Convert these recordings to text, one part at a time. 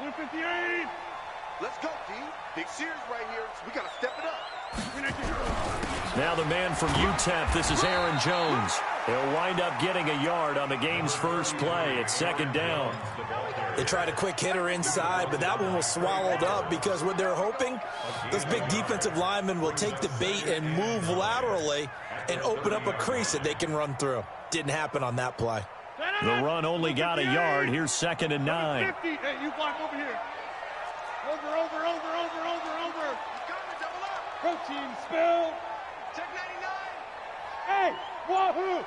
158. Let's go, D. Big series right here. We got to step it up. Now the man from UTEP, this is Aaron Jones. He'll wind up getting a yard on the game's first play. It's second down. They tried a quick hitter inside, but that one was swallowed up because what they're hoping, those big defensive linemen will take the bait and move laterally and open up a crease that they can run through. Didn't happen on that play. The run only got a yard. Here's 2nd and 9. 50. Hey, you block over here. Over. Protein spill. Check 99. Hey, wahoo.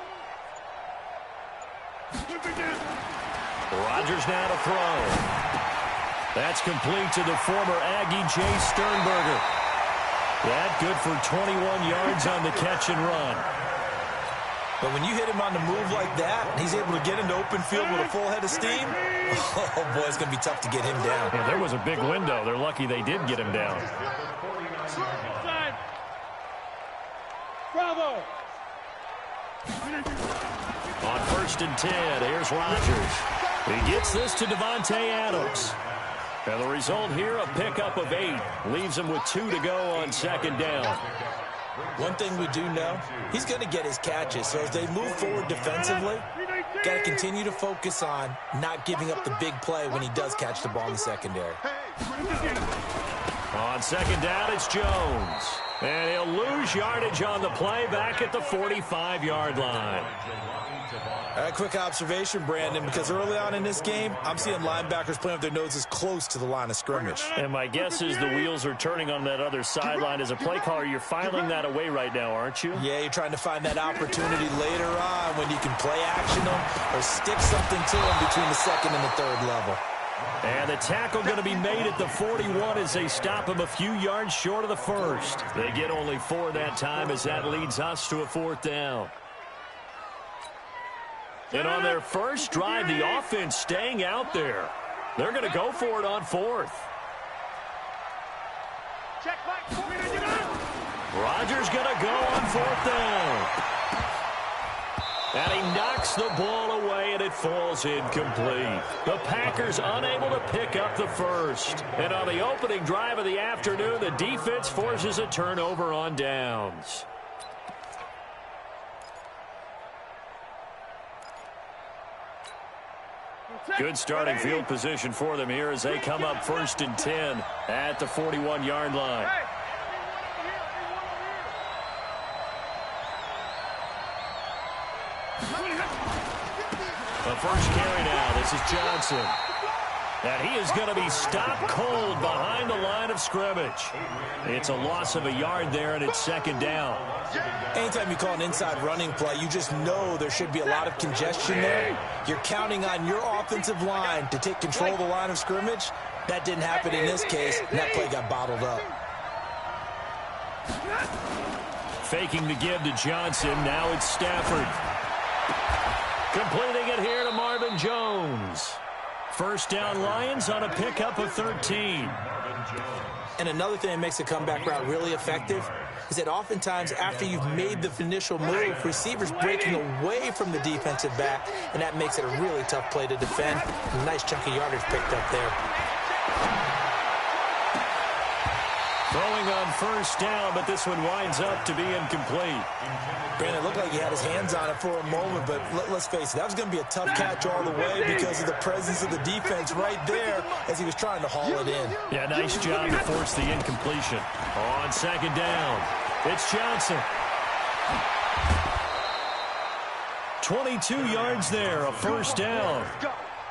Rodgers now to throw. That's complete to the former Aggie, Jay Sternberger. That good for 21 yards on the catch and run. But when you hit him on the move like that, he's able to get into open field with a full head of steam, oh, boy, it's going to be tough to get him down. Yeah, there was a big window. They're lucky they did get him down. Bravo. On 1st and 10, here's Rodgers. He gets this to Devontae Adams. And the result here, a pickup of 8. Leaves him with 2 to go on 2nd down. One thing we do know, he's going to get his catches. So as they move forward defensively, got to continue to focus on not giving up the big play when he does catch the ball in the secondary. On 2nd down, it's Jones. And he'll lose yardage on the play back at the 45-yard line. A quick observation, Brandon, because early on in this game, I'm seeing linebackers playing with their noses close to the line of scrimmage. And my guess is the wheels are turning on that other sideline. As a play caller, you're filing that away right now, aren't you? Yeah, you're trying to find that opportunity later on when you can play action them or stick something to them between the 2nd and the 3rd level. And the tackle going to be made at the 41 as they stop him a few yards short of the 1st. They get only 4 that time as that leads us to a 4th down. And on their first drive, the offense staying out there. They're going to go for it on 4th. Rodgers going to go on 4th down. And he knocks the ball away, and it falls incomplete. The Packers unable to pick up the 1st. And on the opening drive of the afternoon, the defense forces a turnover on downs. Good starting field position for them here as they come up 1st and 10 at the 41-yard line. The first carry now. This is Johnson. And he is going to be stopped cold behind the line of scrimmage. It's a loss of a yard there, and it's 2nd down. Anytime you call an inside running play, you just know there should be a lot of congestion there. You're counting on your offensive line to take control of the line of scrimmage. That didn't happen in this case, and that play got bottled up. Faking the give to Johnson. Now it's Stafford. Completing it here to Marvin Jones. First down Lions on a pickup of 13. And another thing that makes a comeback route really effective is that oftentimes after you've made the initial move, receivers breaking away from the defensive back, and that makes it a really tough play to defend. A nice chunk of yardage picked up there. Throwing on first down, but this one winds up to be incomplete. Brandon, it looked like he had his hands on it for a moment, but let's face it, that was going to be a tough catch all the way because of the presence of the defense right there as he was trying to haul it in. Yeah, nice job to force the incompletion. On 2nd down, it's Johnson. 22 yards there, a first down.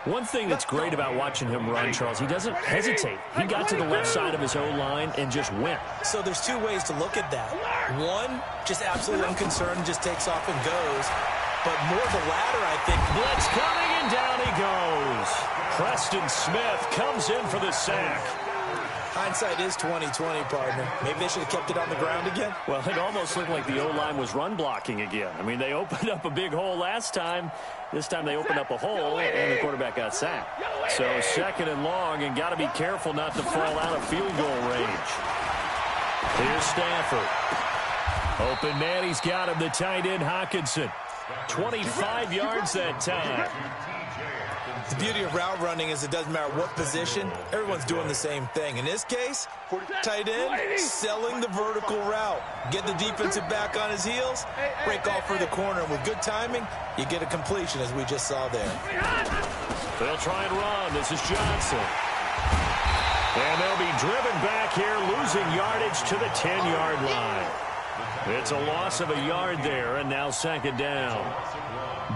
One thing that's great about watching him run, Charles, he doesn't hesitate. He got to the left side of his O-line and just went. So there's 2 ways to look at that. One, just absolutely unconcerned, just takes off and goes. But more the latter, I think. Blitz coming, and down he goes. Preston Smith comes in for the sack. Hindsight is 20/20, partner. Maybe they should have kept it on the ground again. Well, it almost looked like the O-line was run blocking again. I mean, they opened up a big hole last time. This time they opened up a hole, and the quarterback got sacked. So 2nd and long, and got to be careful not to fall out of field goal range. Here's Stafford. Open man, he's got him, the tight end Hockenson. 25 yards that time. The beauty of route running is it doesn't matter what position, everyone's doing the same thing. In this case, tight end, selling the vertical route. Get the defensive back on his heels, break off for the corner, and with good timing, you get a completion, as we just saw there. They'll try and run. This is Johnson. And they'll be driven back here, losing yardage to the 10-yard line. It's a loss of a yard there, and now second down.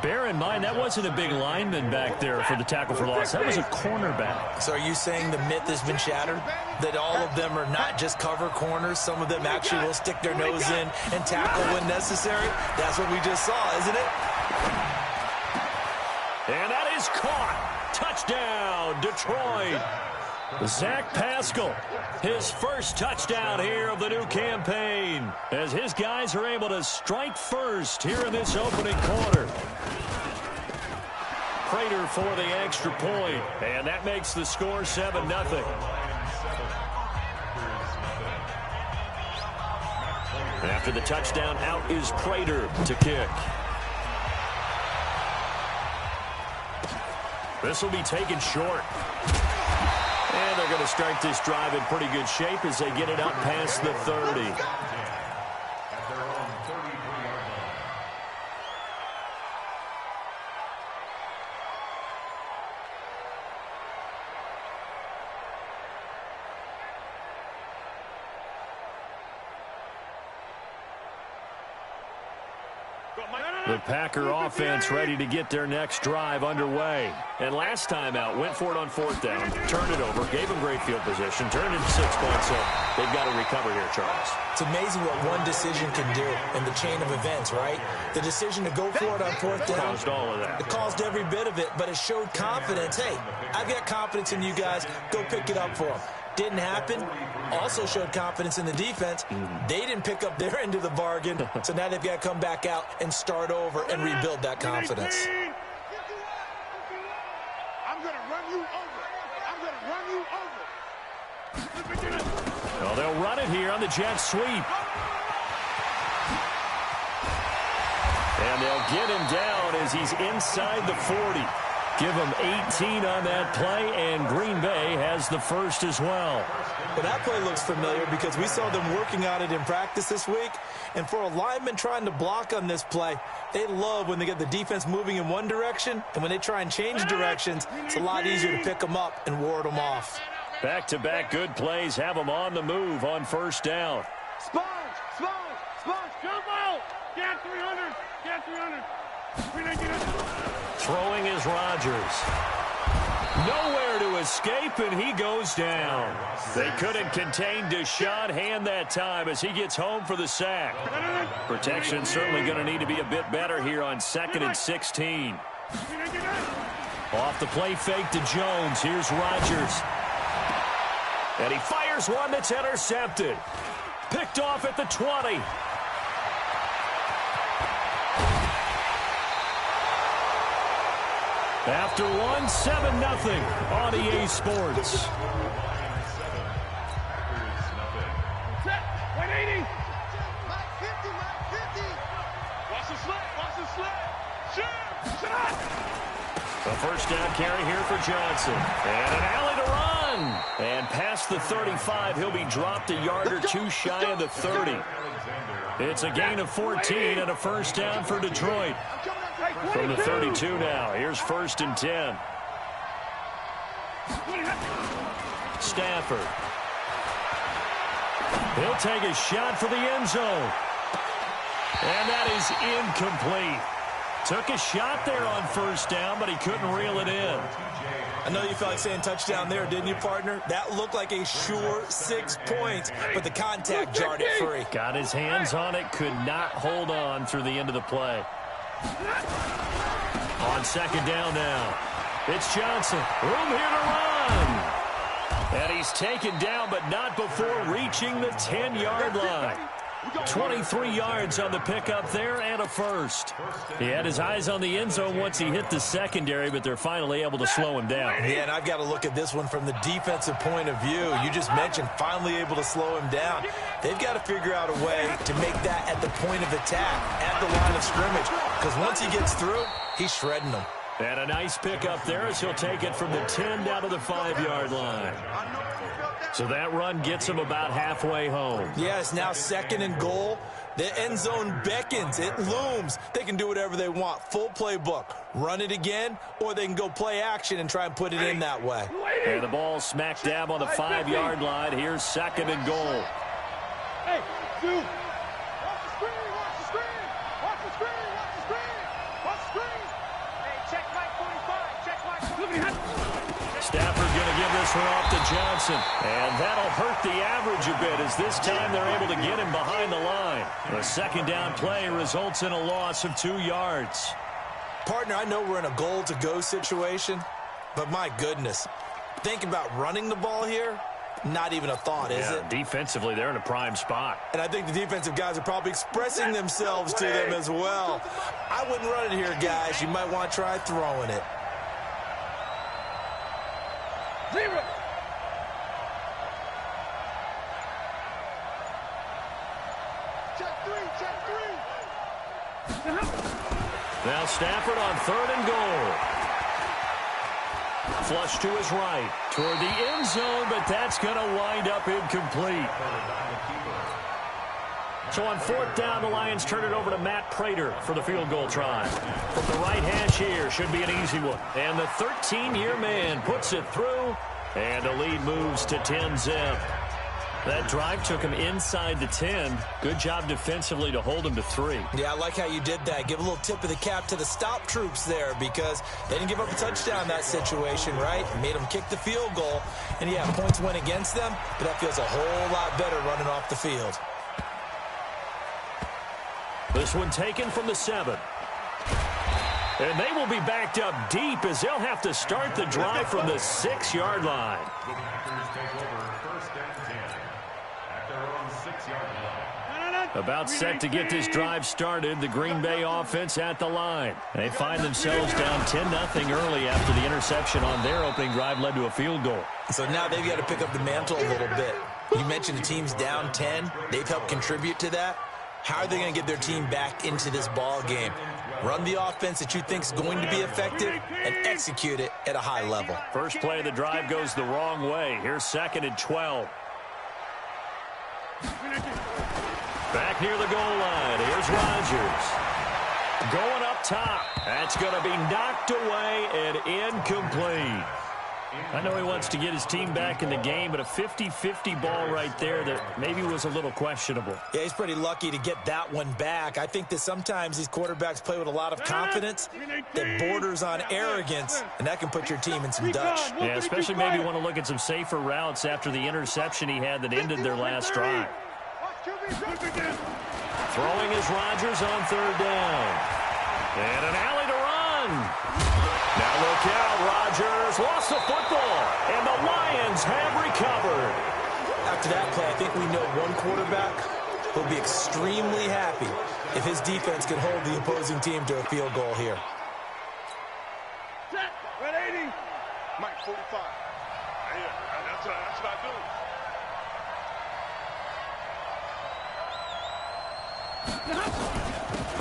Bear in mind, that wasn't a big lineman back there for the tackle for loss. That was a cornerback. So are you saying the myth has been shattered? That all of them are not just cover corners? Some of them actually will stick their nose in and tackle when necessary? That's what we just saw, isn't it? And that is caught. Touchdown, Detroit. Zach Pascal, his first touchdown here of the new campaign, as his guys are able to strike first here in this opening quarter. Prater for the extra point, and that makes the score 7-0. After the touchdown, out is Prater to kick. This will be taken short. And they're going to start this drive in pretty good shape as they get it up past the 30. The Packer offense ready to get their next drive underway. And last time out, went for it on fourth down, turned it over, gave them great field position, turned it 6 points. So they've got to recover here, Charles. It's amazing what one decision can do in the chain of events, right? The decision to go for it on fourth down. Caused all of that. It caused every bit of it, but it showed confidence. Hey, I've got confidence in you guys. Go pick it up for them. Didn't happen. Also showed confidence in the defense. They didn't pick up their end of the bargain, so now they've got to come back out and start over and rebuild that confidence. I'm going to run you over. I'm going to run you over. Well, they'll run it here on the jet sweep. And they'll get him down as he's inside the 40. Give him 18 on that play, and Green Bay has the first as well. Well, that play looks familiar because we saw them working on it in practice this week. And for a lineman trying to block on this play, they love when they get the defense moving in one direction. And when they try and change directions, it's a lot easier to pick them up and ward them off. Back-to-back good plays have them on the move on first down. Sponge! Jump out! Get 300! Get 300! 300! Throwing is Rodgers. Nowhere to escape, and he goes down. They couldn't contain Deshaun Hand that time as he gets home for the sack. Protection certainly going to need to be a bit better here on 2nd and 16. Off the play fake to Jones. Here's Rodgers. And he fires one that's intercepted. Picked off at the 20. After one, 7-0 on EA Sports. 180. Watch the slip. Shot. A first down carry here for Johnson. And an alley to run. And past the 35, he'll be dropped a yard or two shy of the 30. It's a gain of 14 and a first down for Detroit. From the 32 now, here's 1st and 10. Stafford. He'll take a shot for the end zone. And that is incomplete. Took a shot there on first down, but he couldn't reel it in. I know you felt like saying touchdown there, didn't you, partner? That looked like a sure 6 points, but the contact jarred it free. Got his hands on it, could not hold on through the end of the play. On second down now, it's Johnson. Room here to run. And he's taken down, but not before reaching the 10-yard line. 23 yards on the pickup there and a first. He had his eyes on the end zone once he hit the secondary, but they're finally able to slow him down. Yeah, and I've got to look at this one from the defensive point of view. You just mentioned finally able to slow him down. They've got to figure out a way to make that at the point of attack, at the line of scrimmage, because once he gets through, he's shredding them. And a nice pickup there as he'll take it from the 10 down to the 5-yard line. So that run gets him about halfway home. Yeah, it's now 2nd and goal. The end zone beckons. It looms. They can do whatever they want. Full playbook. Run it again, or they can go play action and try and put it in that way. And the ball smack dab on the 5-yard line. Here's 2nd and goal. Hey, dude. Watch the screen, watch the screen. Watch the screen, watch the screen. Watch the screen. Hey, check Mike 45. Check Mike 45. Stafford going to give this one off to Johnson. And that'll hurt the average a bit as this time they're able to get him behind the line. The 2nd down play results in a loss of 2 yards. Partner, I know we're in a goal-to-go situation, but my goodness, think about running the ball here. Not even a thought, is it? Defensively, they're in a prime spot. And I think the defensive guys are probably expressing themselves to them as well. I wouldn't run it here, guys. You might want to try throwing it. 0. Check 3, check 3. Now Stafford on 3rd and goal. Flush to his right toward the end zone, but that's going to wind up incomplete. So on 4th down, the Lions turn it over to Matt Prater for the field goal try. From the right hash here, should be an easy one. And the 13-year man puts it through, and the lead moves to 10-zip. That drive took him inside the 10. Good job defensively to hold him to 3. Yeah, I like how you did that. Give a little tip of the cap to the stop troops there because they didn't give up a touchdown in that situation, right? Made them kick the field goal. And, yeah, points went against them, but that feels a whole lot better running off the field. This one taken from the 7. And they will be backed up deep as they'll have to start the drive from the 6-yard line. About set to get this drive started, the Green Bay offense at the line. They find themselves down 10-0 early after the interception on their opening drive led to a field goal. So now they've got to pick up the mantle a little bit. You mentioned the team's down 10. They've helped contribute to that. How are they going to get their team back into this ball game? Run the offense that you think is going to be effective and execute it at a high level. First play of the drive goes the wrong way. Here's 2nd and 12. Back near the goal line. Here's Rodgers. Going up top. That's going to be knocked away and incomplete. I know he wants to get his team back in the game, but a 50-50 ball right there that maybe was a little questionable. Yeah, he's pretty lucky to get that one back. I think that sometimes these quarterbacks play with a lot of confidence that borders on arrogance, and that can put your teim in some Dutch. Yeah, especially maybe want to look at some safer routes after the interception he had that ended their last drive. Throwing is Rodgers on 3rd down. And an alley to run. Now look out, Rodgers lost the football, and the Lions have recovered. After that play, I think we know one quarterback will be extremely happy if his defense can hold the opposing team to a field goal here. Set. Red 80. Mike 45. Yeah, that's what I do.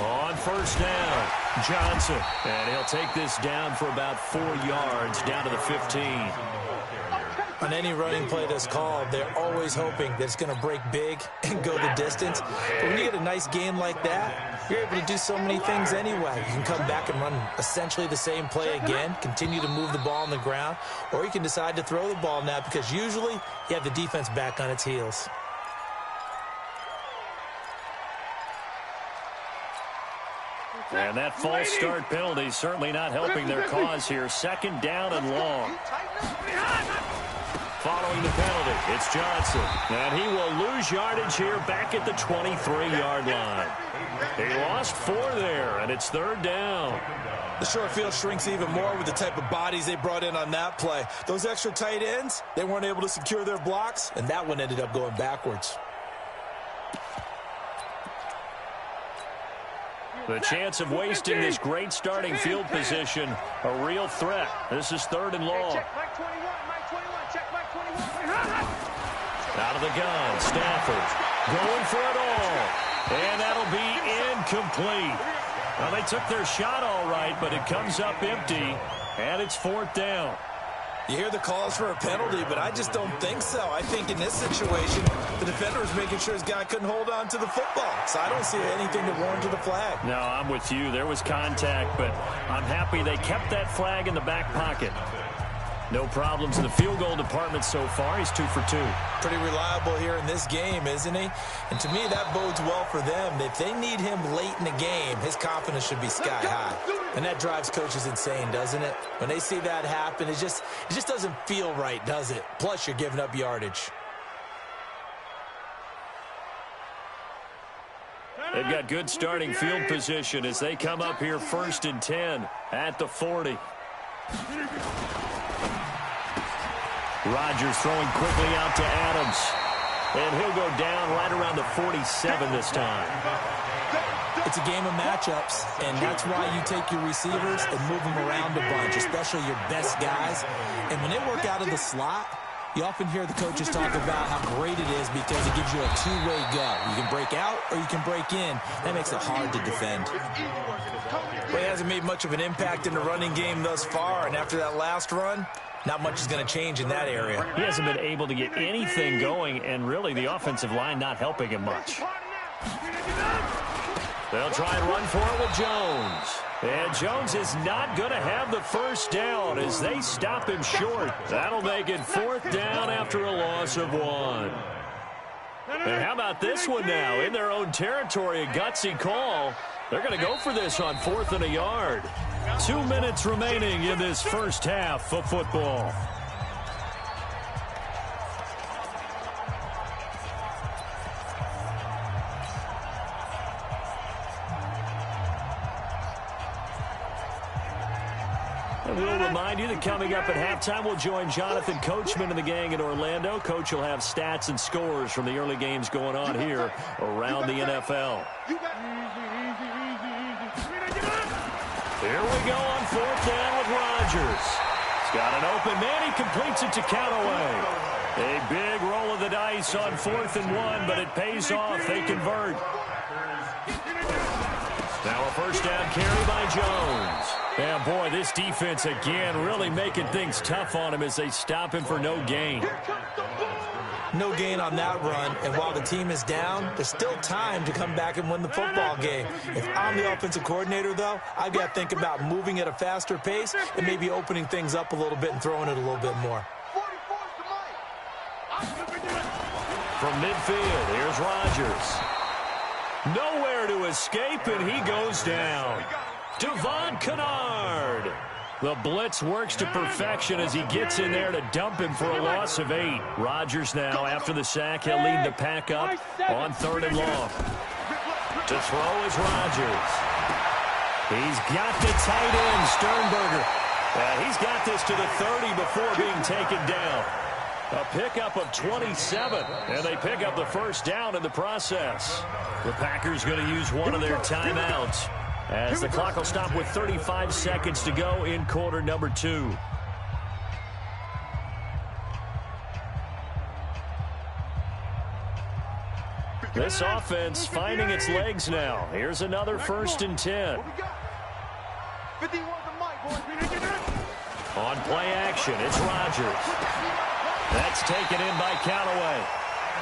On 1st down, Johnson. And he'll take this down for about 4 yards, down to the 15. On any running play that's called, they're always hoping that it's going to break big and go the distance. But when you get a nice game like that, you're able to do so many things anyway. You can come back and run essentially the same play again, continue to move the ball on the ground, or you can decide to throw the ball now because usually you have the defense back on its heels. And that false start penalty is certainly not helping their cause here. 2nd down and long. Following the penalty, it's Johnson. And he will lose yardage here back at the 23-yard line. He lost 4 there, and it's 3rd down. The short field shrinks even more with the type of bodies they brought in on that play. Those extra tight ends, they weren't able to secure their blocks, and that one ended up going backwards. The chance of wasting this great starting field position, a real threat. This is 3rd and long. Check Mike 21, Mike 21, check Mike 21. Out of the gun, Stafford going for it all. And that'll be incomplete. Well, they took their shot all right, but it comes up empty, and it's 4th down. You hear the calls for a penalty, but I just don't think so. I think in this situation, the defender was making sure his guy couldn't hold on to the football. So I don't see anything to warrant the flag. No, I'm with you. There was contact, but I'm happy they kept that flag in the back pocket. No problems in the field goal department so far. He's 2 for 2. Pretty reliable here in this game, isn't he? And to me, that bodes well for them. If they need him late in the game, his confidence should be sky high. And that drives coaches insane, doesn't it? When they see that happen, it just doesn't feel right, does it? Plus, you're giving up yardage. They've got good starting field position as they come up here 1st and 10 at the 40. Rodgers throwing quickly out to Adams. And he'll go down right around the 47 this time. It's a game of matchups, and that's why you take your receivers and move them around a bunch, especially your best guys. And when they work out of the slot, you often hear the coaches talk about how great it is because it gives you a two-way go. You can break out or you can break in. That makes it hard to defend. Well, he hasn't made much of an impact in the running game thus far, and after that last run, not much is going to change in that area. He hasn't been able to get anything going, and really the offensive line not helping him much. They'll try and run for it with Jones. And Jones is not going to have the first down as they stop him short. That'll make it 4th down after a loss of 1. And how about this one now? In their own territory, a gutsy call. They're going to go for this on 4th and a yard. 2 minutes remaining in this first half of football. And we'll remind you that coming up at halftime, we'll join Jonathan Coachman and the gang in Orlando. Coach will have stats and scores from the early games going on here around the NFL. Here we go on 4th down with Rodgers. He's got an open man. He completes it to Callaway. A big roll of the dice on 4th and 1, but it pays off. They convert. Now a first down carry by Jones. Yeah, boy, this defense again really making things tough on him as they stop him for no gain. No gain on that run, and while the team is down, there's still time to come back and win the football game. If I'm the offensive coordinator, though, I've got to think about moving at a faster pace and maybe opening things up a little bit and throwing it a little bit more. From midfield, here's Rodgers. Nowhere to escape, and he goes down. Devon Kennard. The blitz works to perfection as he gets in there to dump him for a loss of 8. Rodgers now, after the sack, he'll lead the pack up on 3rd and long. To throw is Rodgers. He's got the tight end, Sternberger. He's got this to the 30 before being taken down. A pickup of 27, and they pick up the first down in the process. The Packers going to use one of their timeouts as the clock will stop with 35 seconds to go in quarter number 2. This offense finding its legs now. Here's another 1st and 10. On play action, it's Rodgers. That's taken in by Callaway.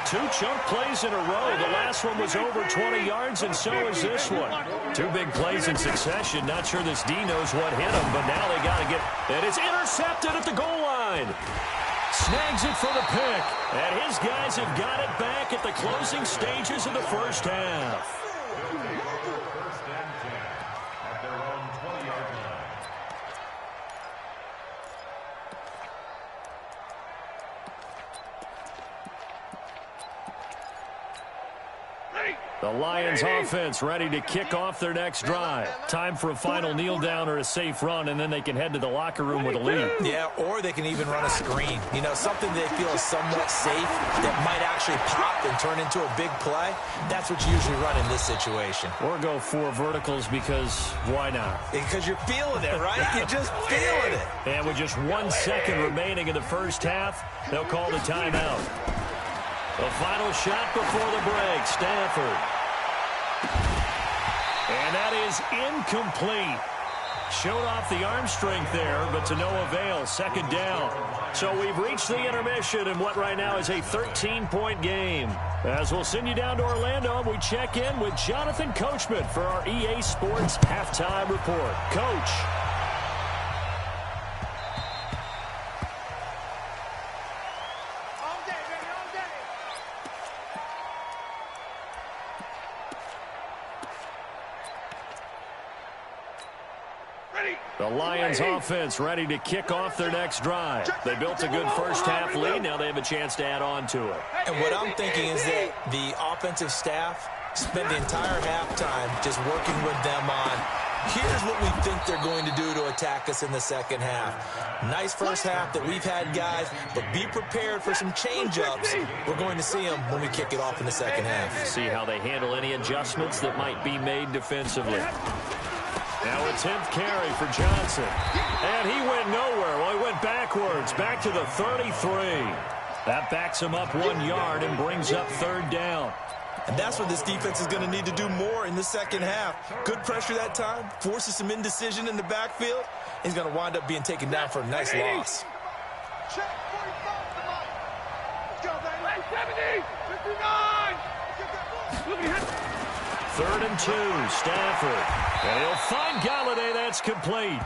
2 chunk plays in a row. The last one was over 20 yards, and so is this one. 2 big plays in succession. Not sure this D knows what hit him, but now they got to get... And it's intercepted at the goal line. Snags it for the pick. And his guys have got it back at the closing stages of the first half. The Lions offense ready to kick off their next drive. Time for a final kneel down or a safe run, and then they can head to the locker room with a lead. Yeah, or they can even run a screen. You know, something they feel is somewhat safe that might actually pop and turn into a big play. That's what you usually run in this situation. Or go 4 verticals because why not? Because you're feeling it, right? You're just feeling it. And with just 1 second remaining in the first half, they'll call the timeout. The final shot before the break, Stanford. And that is incomplete. Showed off the arm strength there, but to no avail. Second down. So we've reached the intermission in what right now is a 13-point game. As we'll send you down to Orlando, we check in with Jonathan Coachman for our EA Sports Halftime Report. Coach. The Lions offense ready to kick off their next drive. They built a good first half lead. Now they have a chance to add on to it. And what I'm thinking is that the offensive staff spent the entire halftime just working with them on, here's what we think they're going to do to attack us in the second half. Nice first half that we've had, guys, but be prepared for some change-ups. We're going to see them when we kick it off in the second half. See how they handle any adjustments that might be made defensively. Now a 10th carry for Johnson. And he went nowhere. Well, he went backwards, back to the 33. That backs him up 1 yard and brings up third down. And that's what this defense is going to need to do more in the second half. Good pressure that time, forces some indecision in the backfield. He's going to wind up being taken down for a nice loss. Check 45 tonight. Let's go, baby. 70, 59. Third and 2, Stafford. And he'll find Galladay. That's complete.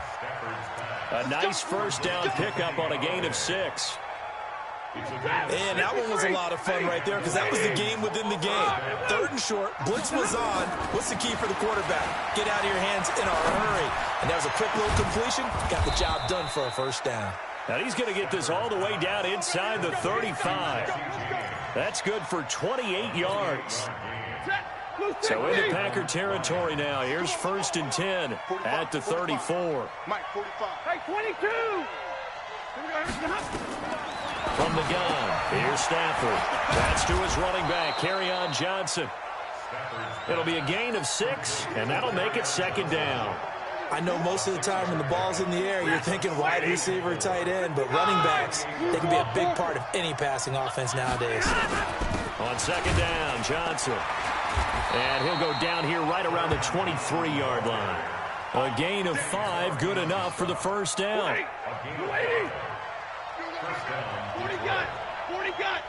A nice first down pickup on a gain of 6. And that one was a lot of fun right there because that was the game within the game. Third and short, blitz was on. What's the key for the quarterback? Get out of your hands in a hurry. And that was a quick little completion. Got the job done for a first down. Now he's going to get this all the way down inside the 35. That's good for 28 yards. So into Packer territory now. Here's first and 10 at the 34. Mike, 45. Hey, 22. From the gun, here's Stafford. That's to his running back, Kerryon Johnson. It'll be a gain of 6, and that'll make it second down. I know most of the time when the ball's in the air, you're thinking wide receiver, tight end, but running backs, they can be a big part of any passing offense nowadays. On second down, Johnson. And he'll go down here right around the 23-yard line. A gain of 5, good enough for the first down. 40 got.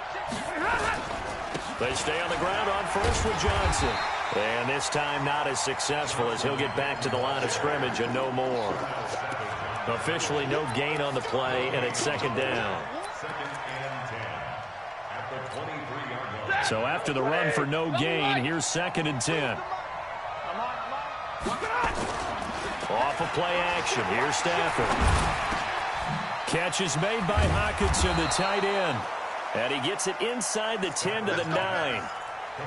They stay on the ground on first with Johnson. And this time not as successful as he'll get back to the line of scrimmage and no more. Officially no gain on the play, and it's second down. So after the run for no gain, here's second and 10. Off of play action, here's Stafford. Catch is made by Hockenson, the tight end. And he gets it inside the 10 to the 9.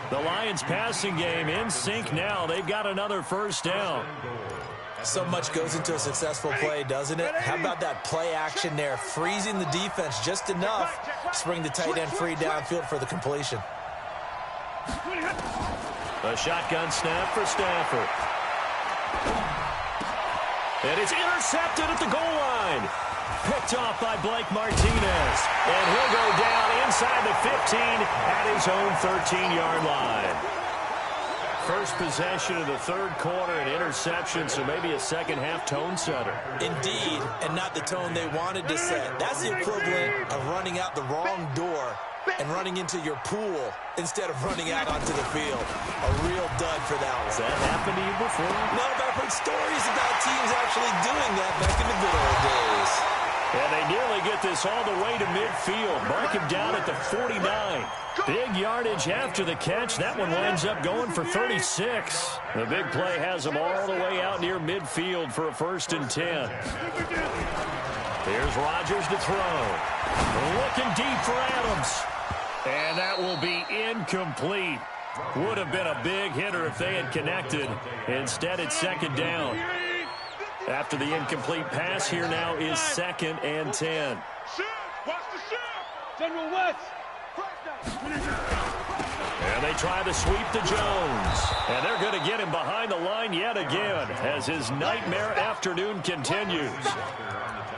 The Lions passing game in sync now. They've got another first down. So much goes into a successful play, doesn't it? How about that play action there, freezing the defense just enough to bring the tight end free downfield for the completion. A shotgun snap for Stafford. And it's intercepted at the goal line. Picked off by Blake Martinez. And he'll go down inside the 15 at his own 13-yard line. First possession of the third quarter, an interception, so maybe a second-half tone setter. Indeed, and not the tone they wanted to set. That's the equivalent of running out the wrong door and running into your pool instead of running out onto the field. A real dud for that one. Has that happened to you before? No, but I've heard stories about teams actually doing that back in the good old days. And they nearly get this all the way to midfield. Mark him down at the 49. Big yardage after the catch. That one winds up going for 36. The big play has them all the way out near midfield for a first and 10. Here's Rodgers to throw. Looking deep for Adams. And that will be incomplete. Would have been a big hitter if they had connected. Instead, it's second down. After the incomplete pass, here now is second and 10. Watch the shift. General West. And they try to sweep to Jones. And they're going to get him behind the line yet again as his nightmare afternoon continues.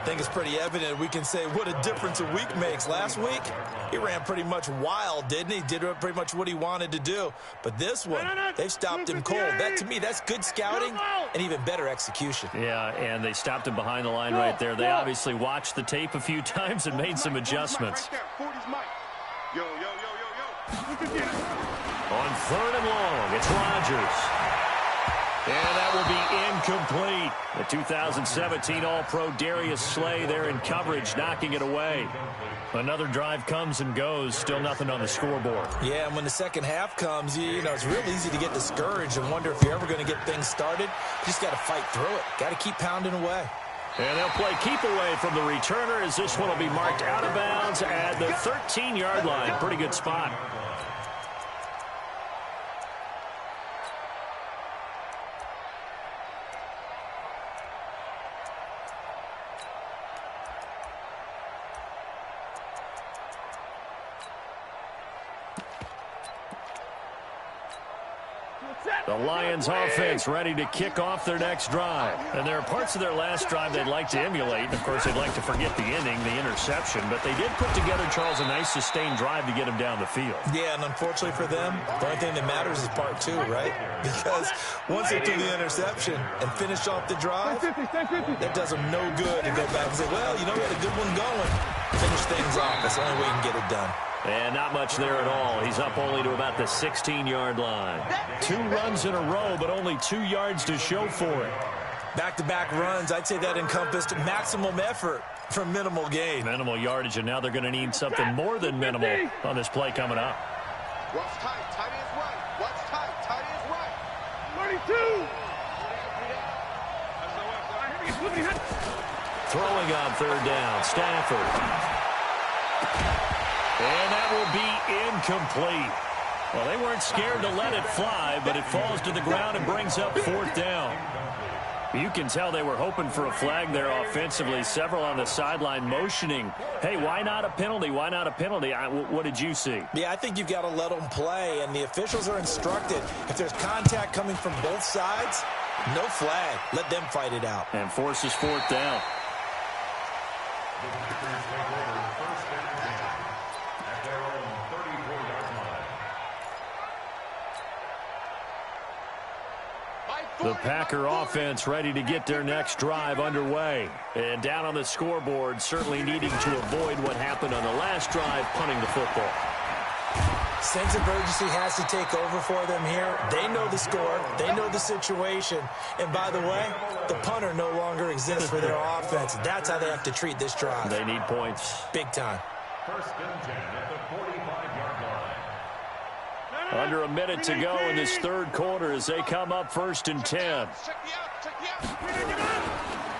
I think it's pretty evident we can say what a difference a week makes. Last week, he ran pretty much wild, didn't he? Did pretty much what he wanted to do. But this one, they've stopped him cold. That, to me, that's good scouting and even better execution. Yeah, and they stopped him behind the line right there. They obviously watched the tape a few times and made some adjustments. Yo, yo, yo, yo, yo. On 3rd and long, it's Rodgers. And that will be incomplete. The 2017 All-Pro Darius Slay there in coverage, knocking it away. Another drive comes and goes, still nothing on the scoreboard. Yeah, and when the second half comes, you know, it's real easy to get discouraged and wonder if you're ever going to get things started. You just got to fight through it. Got to keep pounding away. And they'll play keep away from the returner as this one will be marked out of bounds at the 13-yard line. Pretty good spot. The Lions offense ready to kick off their next drive. And there are parts of their last drive they'd like to emulate. And, of course, they'd like to forget the inning, the interception. But they did put together, Charles, a nice sustained drive to get him down the field. Yeah, and unfortunately for them, the only thing that matters is part 2, right? Because once they do the interception and finish off the drive, that does them no good to go back and say, well, you know, we had a good one going. Finish things off. That's the only way you can get it done. And not much there at all. He's up only to about the 16-yard line. 2 runs in a row, but only 2 yards to show for it. Back-to-back runs, I'd say that encompassed maximum effort for minimal gain. Minimal yardage, and now they're going to need something more than minimal on this play coming up. What's tight? Tight is right. What's tight? Tight is right. 32. Throwing on 3rd down, Stafford. And that will be incomplete. Well, they weren't scared to let it fly, but it falls to the ground and brings up 4th down. You can tell they were hoping for a flag there offensively. Several on the sideline motioning, hey, why not a penalty? Why not a penalty? What did you see? Yeah, I think you've got to let them play, and the officials are instructed. If there's contact coming from both sides, no flag. Let them fight it out. And forces 4th down. The Packer offense ready to get their next drive underway. And down on the scoreboard, certainly needing to avoid what happened on the last drive, punting the football. Sense of urgency has to take over for them here. They know the score. They know the situation. And by the way, the punter no longer exists for their offense. That's how they have to treat this drive. They need points. Big time. 1st and 10 at the 45-yard line. Under a minute to go in this 3rd quarter as they come up 1st and 10.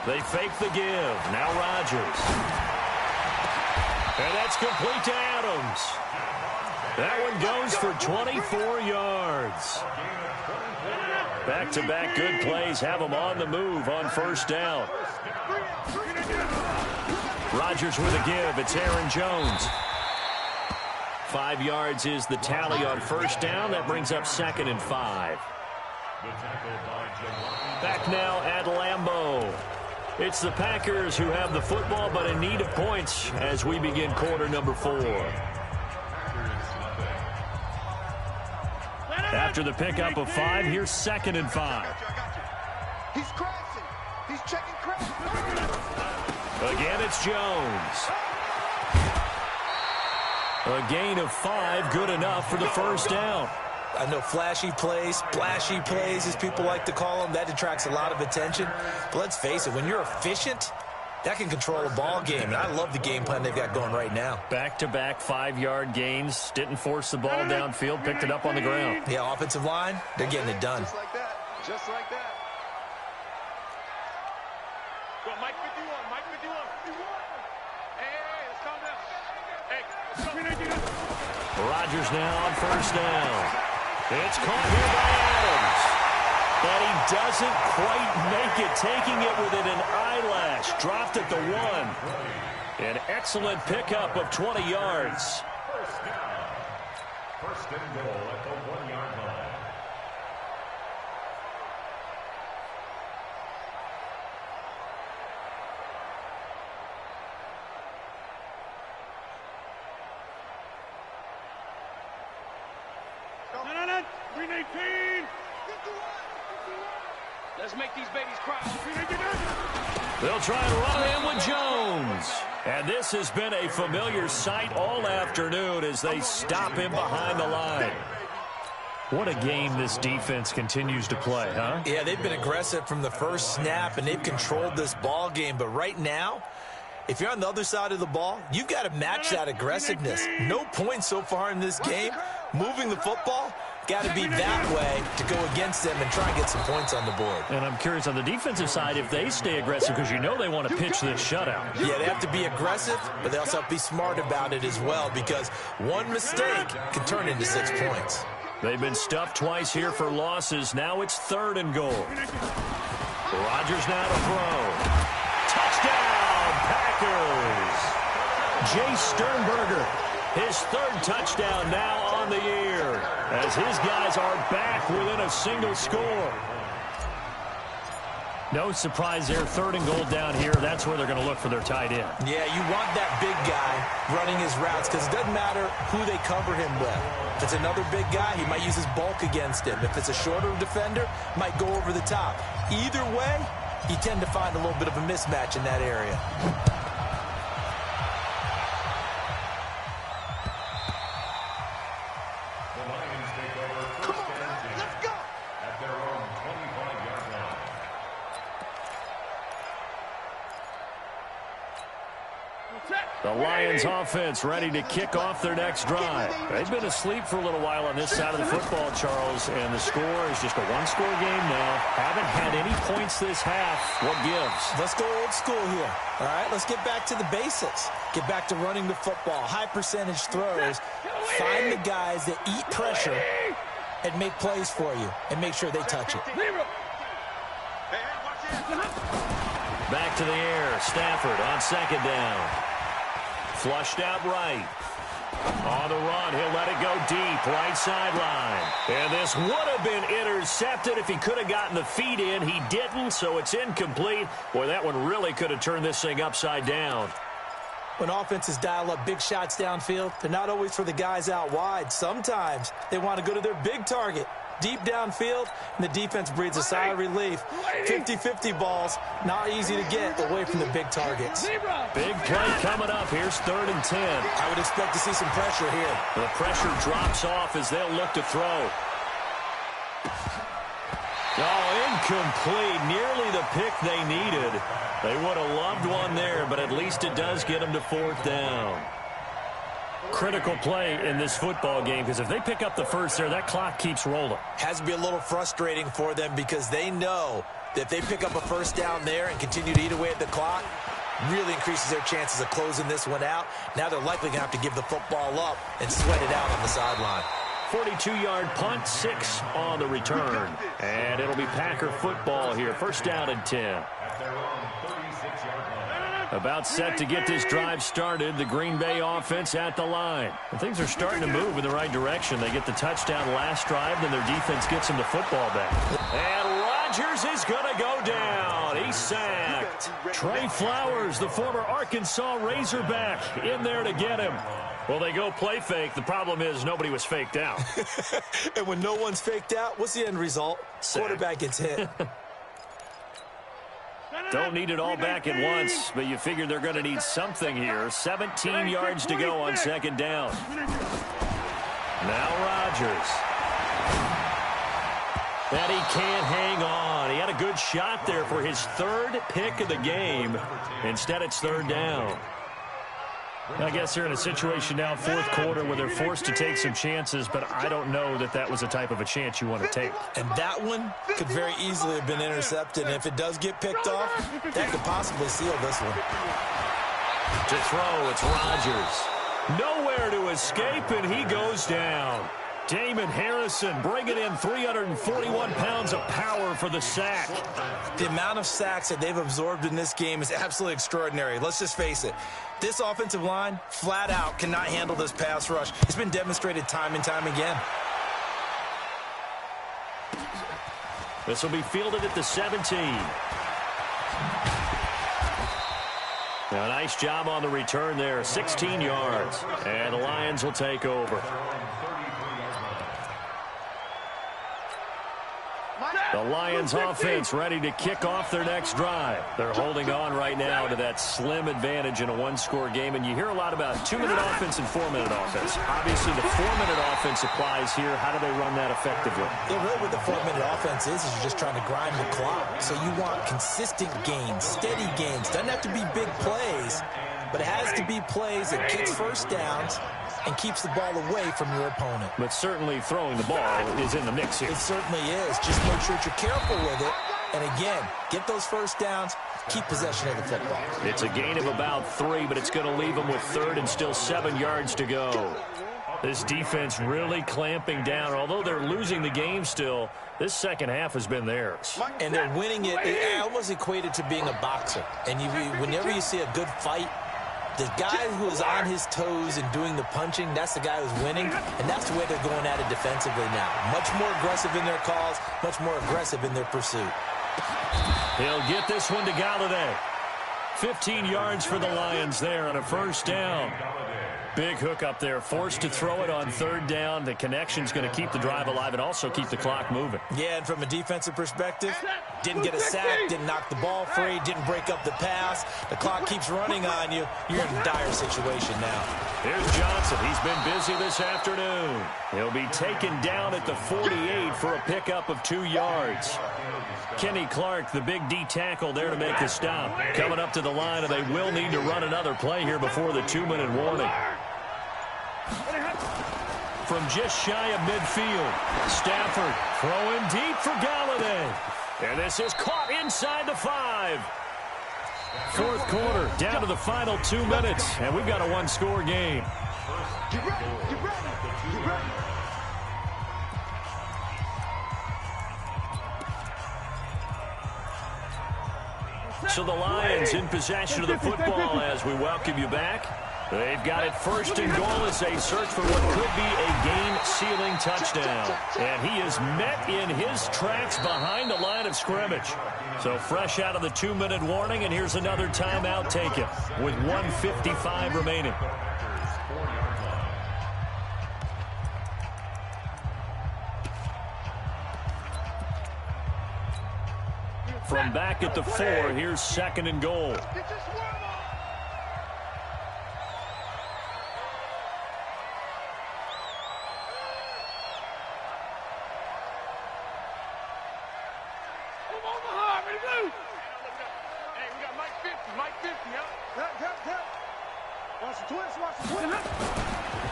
They fake the give. Now Rodgers. And that's complete to Adams. That one goes for 24 yards. Back-to-back good plays have them on the move on 1st down. Rodgers with a give. It's Aaron Jones. 5 yards is the tally on 1st down. That brings up 2nd and 5. Back now at Lambeau. It's the Packers who have the football, but in need of points as we begin quarter number 4. After the pickup of 5, here's 2nd and 5. He's crashing. He's checking crash. Again, it's Jones. A gain of 5, good enough for the 1st down. I know flashy plays, splashy plays, as people like to call them, that attracts a lot of attention. But let's face it, when you're efficient, that can control a ball game. And I love the game plan they've got going right now. Back-to-back 5-yard gains. Didn't force the ball downfield, picked it up on the ground. Yeah, offensive line, they're getting it done. Just like that. Just like that. Go, Mike 51. Mike 51. Hey, let's calm down. Hey, let's go. Rodgers now on 1st down. It's caught here by Adams. But he doesn't quite make it, taking it within an eyelash. Dropped at the 1. An excellent pickup of 20 yards. 1st and goal at the 1-yard line. 18. Let's make these babies cry. They'll try and run in with Jones. And this has been a familiar sight all afternoon as they stop him behind the line. What a game this defense continues to play, huh? Yeah, they've been aggressive from the first snap, and they've controlled this ball game. But right now, if you're on the other side of the ball, you've got to match that aggressiveness. No points so far in this game. Moving the football, got to be that way to go against them and try and get some points on the board. And I'm curious on the defensive side if they stay aggressive, because you know they want to pitch this shutout. Yeah, they have to be aggressive, but they also have to be smart about it as well, because one mistake can turn into 6 points. They've been stuffed twice here for losses. Now it's 3rd and goal. Rodgers now to throw. Touchdown, Packers! Jay Sternberger, his 3rd touchdown now on the year, as his guys are back within a single score. No surprise there, 3rd and goal down here. That's where they're going to look for their tight end. Yeah, you want that big guy running his routes, because it doesn't matter who they cover him with. If it's another big guy, he might use his bulk against him. If it's a shorter defender, might go over the top. Either way, you tend to find a little bit of a mismatch in that area. The Lions take over first and 10 Let's go. at their own 25-yard line. The Lions offense ready to kick off their next drive. They've been asleep for a little while on this side of the football, Charles, and the score is just a one-score game now. Haven't had any points this half. What gives? Let's go old school here. All right, let's get back to the basics. Get back to running the football, high percentage throws. Find the guys that eat pressure and make plays for you and make sure they touch it. Back to the air. Stafford on 2nd down. Flushed out right. On the run, he'll let it go deep, right sideline. And this would have been intercepted if he could have gotten the feet in. He didn't, so it's incomplete. Boy, that one really could have turned this thing upside down. When offenses dial up big shots downfield, they're not always for the guys out wide. Sometimes they want to go to their big target, deep downfield, and the defense breathes a sigh of relief. 50-50 balls, not easy to get away from the big targets. Big play coming up. Here's 3rd and 10. I would expect to see some pressure here. The pressure drops off as they'll look to throw. Oh, incomplete. Nearly the pick they needed. They would have loved one there, but at least it does get them to 4th down. Critical play in this football game, because if they pick up the first there, that clock keeps rolling. Has to be a little frustrating for them, because they know that if they pick up a 1st down there and continue to eat away at the clock, really increases their chances of closing this one out. Now they're likely going to have to give the football up and sweat it out on the sideline. 42-yard punt, 6 on the return. And it'll be Packer football here. 1st down and 10. At their own 36-yard line. About set to get this drive started. The Green Bay offense at the line. And things are starting to move in the right direction. They get the touchdown last drive, then their defense gets them the football back. And Rodgers is going to go down. He's sacked. Trey Flowers, the former Arkansas Razorback, in there to get him. Well, they go play fake. The problem is nobody was faked out. And when no one's faked out, what's the end result? Sack. Quarterback gets hit. Don't need it all back at once, but you figure they're going to need something here. 17 yards to go on 2nd down. Now Rodgers. And he can't hang on. He had a good shot there for his 3rd pick of the game. Instead, it's 3rd down. I guess they're in a situation now, 4th quarter, where they're forced to take some chances, but I don't know that that was the type of a chance you want to take. And that one could very easily have been intercepted. And if it does get picked off, that could possibly seal this one. To throw, it's Rodgers. Nowhere to escape, and he goes down. Damon Harrison bringing in 341 pounds of power for the sack. The amount of sacks that they've absorbed in this game is absolutely extraordinary. Let's just face it. This offensive line, flat out, cannot handle this pass rush. It's been demonstrated time and time again. This will be fielded at the 17. Now, nice job on the return there, 16 yards. And the Lions will take over. The Lions offense ready to kick off their next drive. They're holding on right now to that slim advantage in a one-score game, and you hear a lot about 2-minute offense and 4-minute offense. Obviously, the 4-minute offense applies here. How do they run that effectively? Yeah, really what the 4-minute offense is you're just trying to grind the clock. So you want consistent gains, steady gains. Doesn't have to be big plays, but it has to be plays that gets first downs and keeps the ball away from your opponent. But certainly throwing the ball is in the mix here. It certainly is. Just make sure that you're careful with it. And again, get those first downs, keep possession of the football. It's a gain of about 3, but it's going to leave them with 3rd and still 7 yards to go. This defense really clamping down. Although they're losing the game still, this second half has been theirs. And they're winning it. I almost equate it to being a boxer. And whenever you see a good fight, the guy who is on his toes and doing the punching, that's the guy who's winning, and that's the way they're going at it defensively now. Much more aggressive in their calls, much more aggressive in their pursuit. He'll get this one to Galladay. 15 yards for the Lions there on a first down. Big hook up there, forced to throw it on 3rd down. The connection's going to keep the drive alive and also keep the clock moving. Yeah, and from a defensive perspective, didn't get a sack, didn't knock the ball free, didn't break up the pass. The clock keeps running on you. You're in a dire situation now. Here's Johnson. He's been busy this afternoon. He'll be taken down at the 48 for a pickup of 2 yards. Kenny Clark, the big D tackle there to make the stop. Coming up to the line, and they will need to run another play here before the 2-minute warning. From just shy of midfield, Stafford throwing deep for Galladay. And this is caught inside the 5. 4th quarter, down to the final 2 minutes, and we've got a one-score game. Get ready, get ready, get ready. So the Lions in possession of the football as we welcome you back. They've got it 1st and goal as they search for what could be a game-sealing touchdown. And he is met in his tracks behind the line of scrimmage. So fresh out of the 2-minute warning, and here's another timeout taken with 1:55 remaining. From back at the 4, here's 2nd and goal.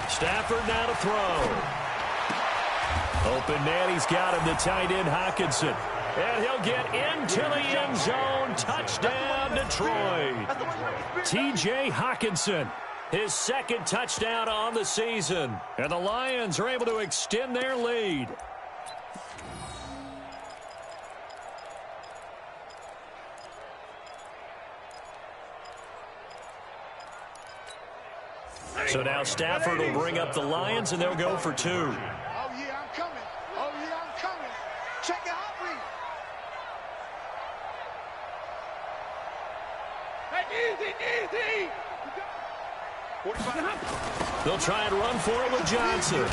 Stafford now to throw. Open man, he's got him, the tight end Hockenson. And he'll get into the end zone. Touchdown, Detroit. T.J. Hockenson, his 2nd touchdown on the season. And the Lions are able to extend their lead. So now Stafford will bring up the Lions, and they'll go for 2. Oh, yeah, I'm coming. Oh, yeah, I'm coming. Check it out, please. Hey, easy, easy. They'll try and run for it with Johnson.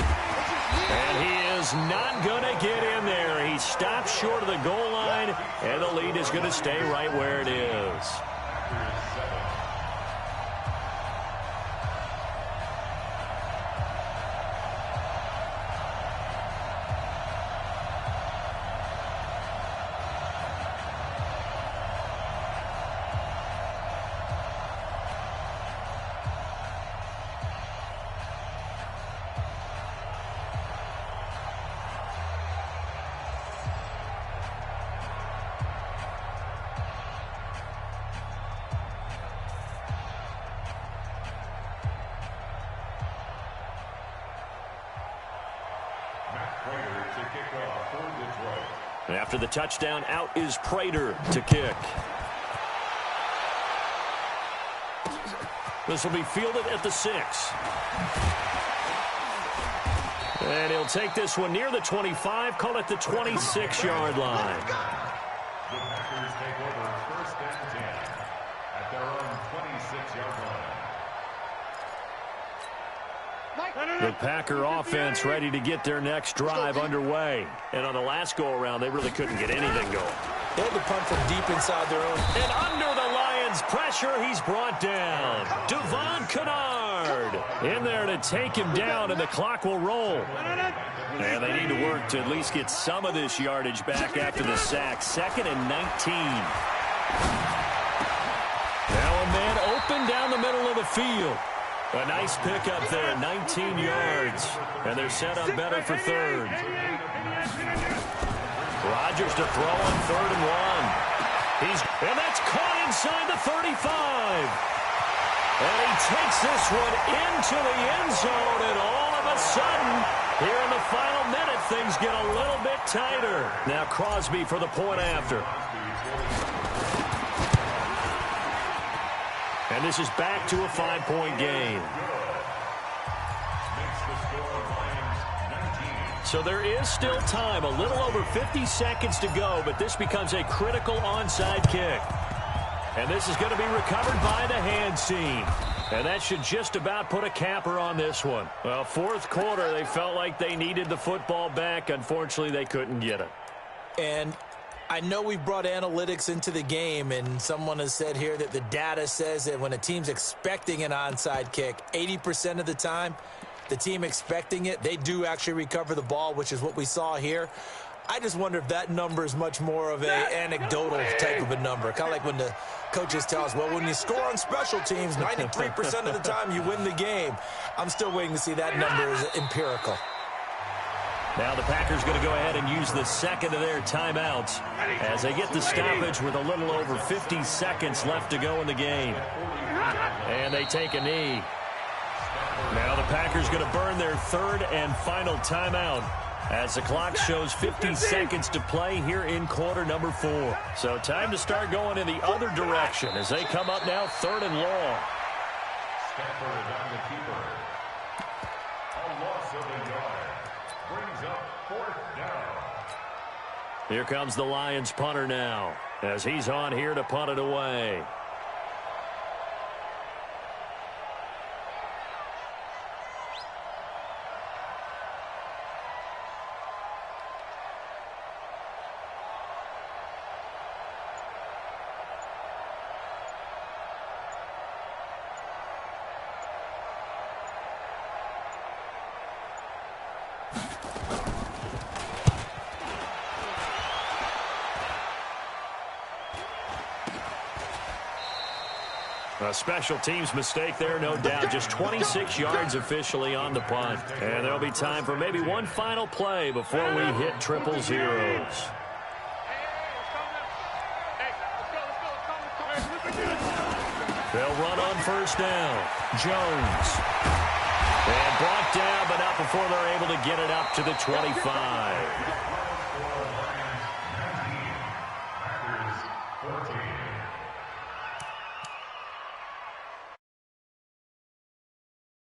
And he is not going to get in there. He stops short of the goal line, and the lead is going to stay right where it is. After the touchdown, out is Prater to kick. This will be fielded at the 6. And he'll take this one near the 25, call it the 26-yard line. The Packers take over 1st and 10 at their own 26-yard line. The Packer offense ready to get their next drive underway. And on the last go-around, they really couldn't get anything going. They had to punt from deep inside their own. And under the Lions' pressure, he's brought down. Devon Kennard in there to take him down, and the clock will roll. And they need to work to at least get some of this yardage back after the sack. 2nd and 19. Now a man open down the middle of the field. A nice pickup there, 19 yards. And they're set up better for 3rd. Rodgers to throw on 3rd and 1. And that's caught inside the 35. And he takes this one into the end zone. And all of a sudden, here in the final minute, things get a little bit tighter. Now Crosby for the point after. And this is back to a 5-point game. So there is still time, a little over 50 seconds to go, but this becomes a critical onside kick. And this is going to be recovered by the hands team. And that should just about put a capper on this one. Well, 4th quarter, they felt like they needed the football back. Unfortunately, they couldn't get it. And I know we brought analytics into the game, and someone has said here that the data says that when a team's expecting an onside kick, 80% of the time, the team expecting it, they do actually recover the ball, which is what we saw here. I just wonder if that number is much more of an anecdotal type of a number. Kind of like when the coaches tell us, well, when you score on special teams, 93% of the time you win the game. I'm still waiting to see that number is empirical. Now the Packers going to go ahead and use the 2nd of their timeouts as they get the stoppage with a little over 50 seconds left to go in the game. And they take a knee. Now the Packers going to burn their 3rd and final timeout as the clock shows 50 seconds to play here in quarter number 4. So time to start going in the other direction as they come up now 3rd and long. Stafford on the keeper. A loss of a yard. Brings up 4th down. Here comes the Lions punter now as he's on here to punt it away. A special teams mistake there, no doubt. Just 26 yards officially on the punt. And there'll be time for maybe one final play before we hit triple zeros. They'll run on 1st down. Jones. And brought down, but not before they're able to get it up to the 25. 14.